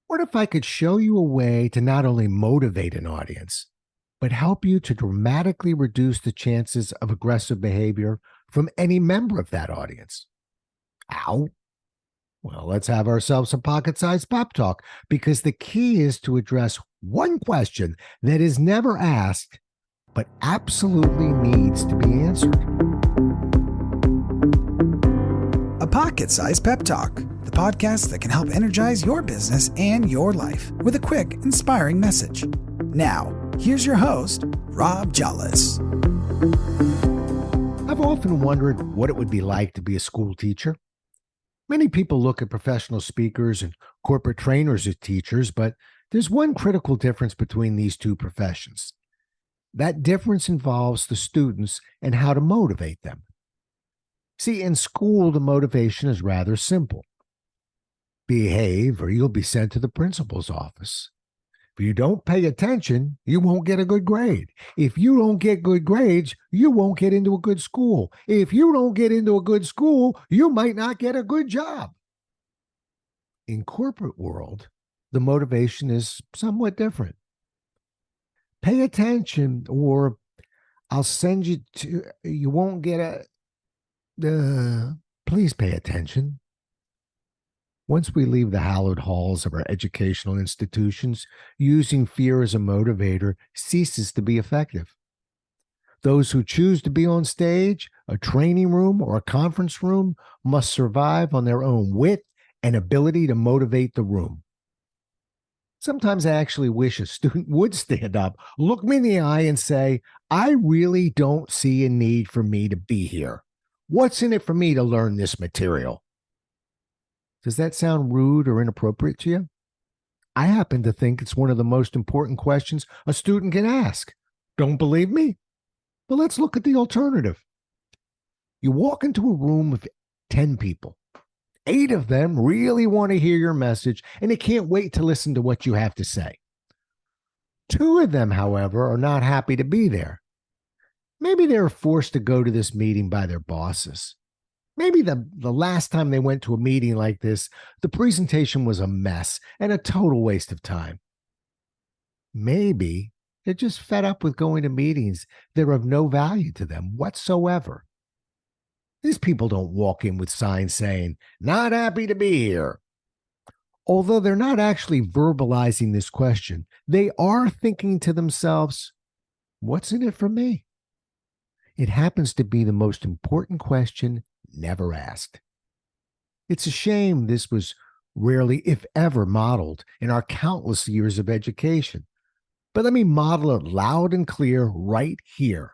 What if I could show you a way to not only motivate an audience, but help you to dramatically reduce the chances of aggressive behavior from any member of that audience? How? Well, let's have ourselves a pocket sized pep talk because the key is to address one question that is never asked, but absolutely needs to be answered. A Pocket Sized Pep Talk, the podcast that can help energize your business and your life with a quick, inspiring message. Now, here's your host, Rob Jolles. I've often wondered what it would be like to be a school teacher. Many people look at professional speakers and corporate trainers as teachers, but there's one critical difference between these two professions. That difference involves the students and how to motivate them. See, in school, the motivation is rather simple. Behave or you'll be sent to the principal's office. If you don't pay attention, you won't get a good grade. If you don't get good grades, you won't get into a good school. If you don't get into a good school, you might not get a good job. In corporate world, the motivation is somewhat different. Pay attention or I'll send you to, you won't get please pay attention. Once we leave the hallowed halls of our educational institutions, using fear as a motivator ceases to be effective. Those who choose to be on stage, a training room, or a conference room must survive on their own wit and ability to motivate the room. Sometimes I actually wish a student would stand up, look me in the eye, and say, I really don't see a need for me to be here. What's in it for me to learn this material? Does that sound rude or inappropriate to you? I happen to think it's one of the most important questions a student can ask. Don't believe me? Well, let's look at the alternative. You walk into a room of 10 people. 8 of them really want to hear your message, and they can't wait to listen to what you have to say. 2 of them, however, are not happy to be there. Maybe they were forced to go to this meeting by their bosses. Maybe the last time they went to a meeting like this, the presentation was a mess and a total waste of time. Maybe they're just fed up with going to meetings that are of no value to them whatsoever. These people don't walk in with signs saying, not happy to be here. Although they're not actually verbalizing this question, they are thinking to themselves, what's in it for me? It happens to be the most important question never asked. It's a shame this was rarely, if ever, modeled in our countless years of education. But let me model it loud and clear right here.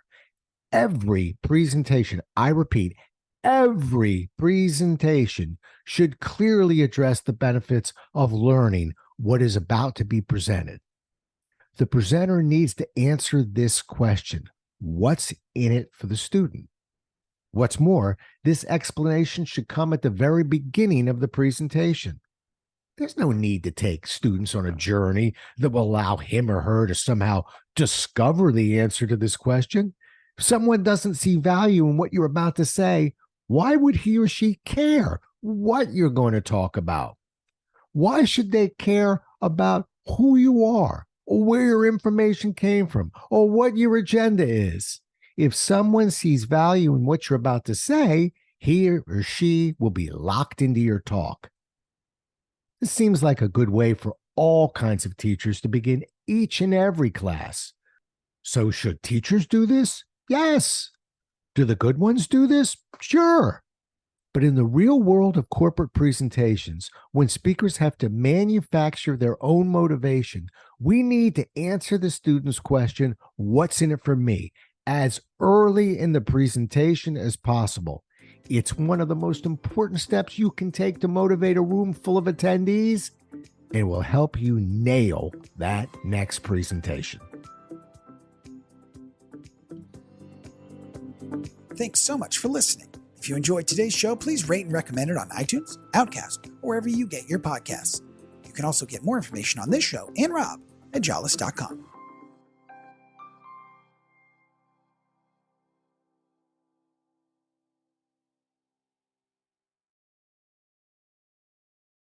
Every presentation, I repeat, every presentation should clearly address the benefits of learning what is about to be presented. The presenter needs to answer this question: what's in it for the student? What's more, this explanation should come at the very beginning of the presentation. There's no need to take students on a journey that will allow him or her to somehow discover the answer to this question. If someone doesn't see value in what you're about to say, why would he or she care what you're going to talk about? Why should they care about who you are, or where your information came from, or what your agenda is? If someone sees value in what you're about to say, he or she will be locked into your talk. This seems like a good way for all kinds of teachers to begin each and every class. So should teachers do this? Yes. Do the good ones do this? Sure. But in the real world of corporate presentations, when speakers have to manufacture their own motivation, we need to answer the student's question, what's in it for me, as early in the presentation as possible. It's one of the most important steps you can take to motivate a room full of attendees, and will help you nail that next presentation. Thanks so much for listening. If you enjoyed today's show, please rate and recommend it on iTunes, Outcast, or wherever you get your podcasts. You can also get more information on this show and Rob at jolles.com.